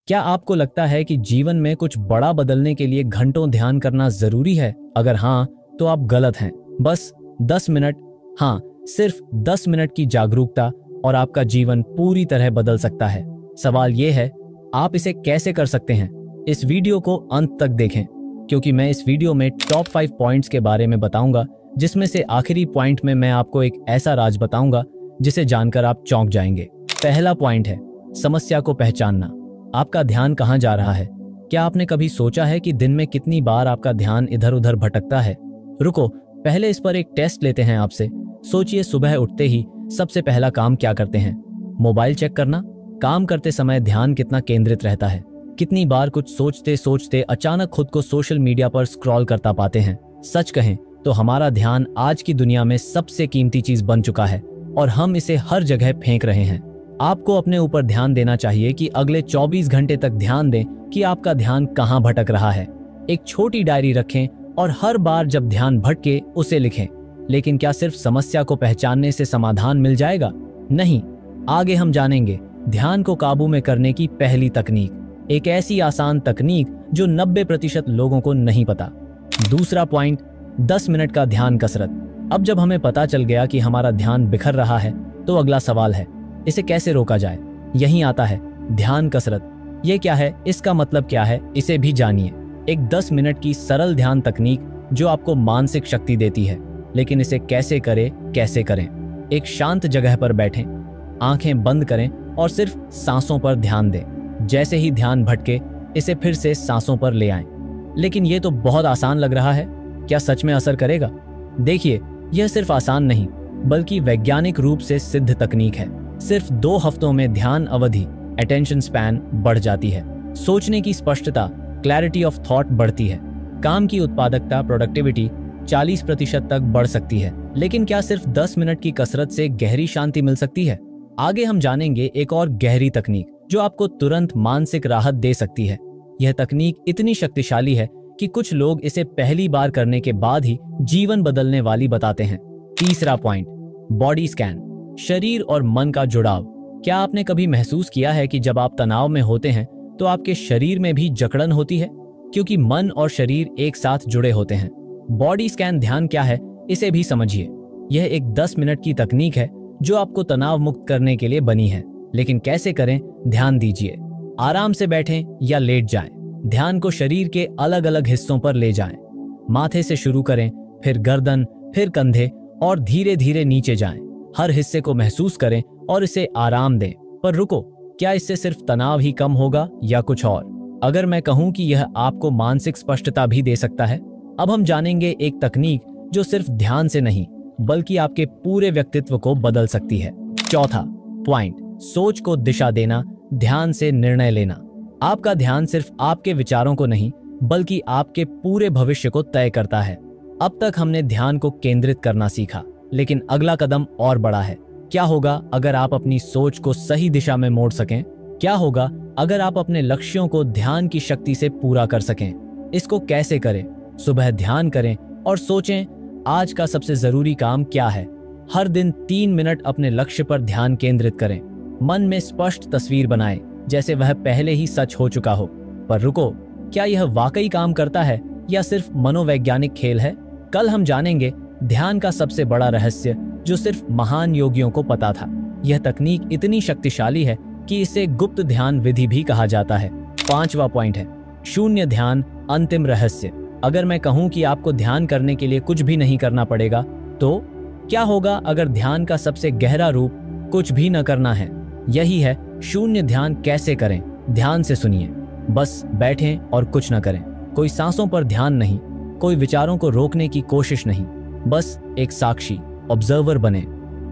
क्या आपको लगता है कि जीवन में कुछ बड़ा बदलने के लिए घंटों ध्यान करना जरूरी है? अगर हाँ, तो आप गलत हैं। बस 10 मिनट, हाँ, सिर्फ 10 मिनट की जागरूकता और आपका जीवन पूरी तरह बदल सकता है। सवाल यह है, आप इसे कैसे कर सकते हैं? इस वीडियो को अंत तक देखें, क्योंकि मैं इस वीडियो में टॉप 5 पॉइंट्स के बारे में बताऊंगा, जिसमें से आखिरी पॉइंट में मैं आपको एक ऐसा राज बताऊंगा जिसे जानकर आप चौंक जाएंगे। पहला पॉइंट है समस्या को पहचानना। आपका ध्यान कहाँ जा रहा है? क्या आपने कभी सोचा है कि दिन में कितनी बार आपका ध्यान इधर उधर भटकता है? रुको, पहले इस पर एक टेस्ट लेते हैं आपसे। सोचिए, सुबह उठते ही सबसे पहला काम क्या करते हैं? मोबाइल चेक करना। काम करते समय ध्यान कितना केंद्रित रहता है? कितनी बार कुछ सोचते सोचते अचानक खुद को सोशल मीडिया पर स्क्रॉल करता पाते हैं? सच कहें तो हमारा ध्यान आज की दुनिया में सबसे कीमती चीज बन चुका है और हम इसे हर जगह फेंक रहे हैं। आपको अपने ऊपर ध्यान देना चाहिए कि अगले 24 घंटे तक ध्यान दें कि आपका ध्यान कहाँ भटक रहा है। एक छोटी डायरी रखें और हर बार जब ध्यान भटके उसे लिखें। लेकिन क्या सिर्फ समस्या को पहचानने से समाधान मिल जाएगा? नहीं। आगे हम जानेंगे ध्यान को काबू में करने की पहली तकनीक, एक ऐसी आसान तकनीक जो 90% लोगों को नहीं पता। दूसरा पॉइंट, 10 मिनट का ध्यान कसरत। अब जब हमें पता चल गया कि हमारा ध्यान बिखर रहा है, तो अगला सवाल है, इसे कैसे रोका जाए? यहीं आता है ध्यान कसरत। ये क्या है? इसका मतलब क्या है? इसे भी जानिए। एक 10 मिनट की सरल ध्यान तकनीक जो आपको मानसिक शक्ति देती है। लेकिन इसे कैसे करें? एक शांत जगह पर बैठें, आंखें बंद करें और सिर्फ सांसों पर ध्यान दें। जैसे ही ध्यान भटके, इसे फिर से सांसों पर ले आएं। लेकिन ये तो बहुत आसान लग रहा है, क्या सच में असर करेगा? देखिए, यह सिर्फ आसान नहीं, बल्कि वैज्ञानिक रूप से सिद्ध तकनीक है। सिर्फ 2 हफ्तों में ध्यान अवधि, अटेंशन स्पैन बढ़ जाती है। सोचने की स्पष्टता, क्लैरिटी ऑफ थॉट बढ़ती है। काम की उत्पादकता, प्रोडक्टिविटी 40% तक बढ़ सकती है। लेकिन क्या सिर्फ 10 मिनट की कसरत से गहरी शांति मिल सकती है? आगे हम जानेंगे एक और गहरी तकनीक जो आपको तुरंत मानसिक राहत दे सकती है। यह तकनीक इतनी शक्तिशाली है कि कुछ लोग इसे पहली बार करने के बाद ही जीवन बदलने वाली बताते हैं। तीसरा पॉइंट, बॉडी स्कैन, शरीर और मन का जुड़ाव। क्या आपने कभी महसूस किया है कि जब आप तनाव में होते हैं तो आपके शरीर में भी जकड़न होती है? क्योंकि मन और शरीर एक साथ जुड़े होते हैं। बॉडी स्कैन ध्यान क्या है, इसे भी समझिए। यह एक 10 मिनट की तकनीक है जो आपको तनाव मुक्त करने के लिए बनी है। लेकिन कैसे करें? ध्यान दीजिए। आराम से बैठें या लेट जाएं। ध्यान को शरीर के अलग अलग हिस्सों पर ले जाएं। माथे से शुरू करें, फिर गर्दन, फिर कंधे और धीरे धीरे नीचे जाएं। हर हिस्से को महसूस करें और इसे आराम दें। पर रुको, क्या इससे सिर्फ तनाव ही कम होगा या कुछ और? अगर मैं कहूं कि यह आपको मानसिक स्पष्टता भी दे सकता है। अब हम जानेंगे एक तकनीक जो सिर्फ ध्यान से नहीं, बल्कि आपके पूरे व्यक्तित्व को बदल सकती है। चौथा पॉइंट, सोच को दिशा देना, ध्यान से निर्णय लेना। आपका ध्यान सिर्फ आपके विचारों को नहीं, बल्कि आपके पूरे भविष्य को तय करता है। अब तक हमने ध्यान को केंद्रित करना सीखा, लेकिन अगला कदम और बड़ा है। क्या होगा अगर आप अपनी सोच को सही दिशा में मोड़ सकें? क्या होगा अगर आप अपने लक्ष्यों को ध्यान की शक्ति से पूरा कर सकें? इसको कैसे करें? सुबह ध्यान करें और सोचें, आज का सबसे जरूरी काम क्या है? हर दिन 3 मिनट अपने लक्ष्य पर ध्यान केंद्रित करें। मन में स्पष्ट तस्वीर बनाएं, जैसे वह पहले ही सच हो चुका हो। पर रुको, क्या यह वाकई काम करता है या सिर्फ मनोवैज्ञानिक खेल है? कल हम जानेंगे ध्यान का सबसे बड़ा रहस्य जो सिर्फ महान योगियों को पता था। यह तकनीक इतनी शक्तिशाली है कि इसे गुप्त ध्यान विधि भी कहा जाता है। 5वां पॉइंट है शून्य ध्यान, अंतिम रहस्य। अगर मैं कहूं कि आपको ध्यान करने के लिए कुछ भी नहीं करना पड़ेगा, तो क्या होगा अगर ध्यान का सबसे गहरा रूप कुछ भी न करना है? यही है शून्य ध्यान। कैसे करें? ध्यान से सुनिए। बस बैठें और कुछ न करें। कोई सांसों पर ध्यान नहीं, कोई विचारों को रोकने की कोशिश नहीं। बस एक साक्षी, ऑब्जर्वर बने।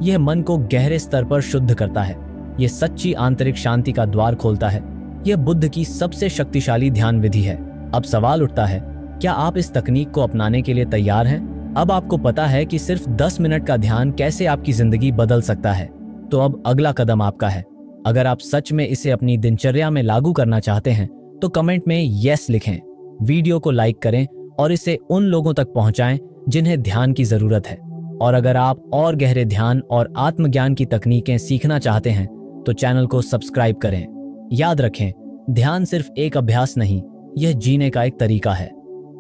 यह मन को गहरे स्तर पर शुद्ध करता है। यह सच्ची आंतरिक शांति का द्वार खोलता है। यह बुद्ध की सबसे शक्तिशाली ध्यान विधि है। अब सवाल उठता है, क्या आप इस तकनीक को अपनाने के लिए तैयार हैं? अब आपको पता है कि सिर्फ 10 मिनट का ध्यान कैसे आपकी जिंदगी बदल सकता है। तो अब अगला कदम आपका है। अगर आप सच में इसे अपनी दिनचर्या में लागू करना चाहते हैं, तो कमेंट में यस लिखें, वीडियो को लाइक करें और इसे उन लोगों तक पहुंचाएं जिन्हें ध्यान की जरूरत है। और अगर आप और गहरे ध्यान और आत्मज्ञान की तकनीकें सीखना चाहते हैं, तो चैनल को सब्सक्राइब करें। याद रखें, ध्यान सिर्फ एक अभ्यास नहीं, यह जीने का एक तरीका है।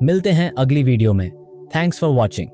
मिलते हैं अगली वीडियो में। Thanks for watching.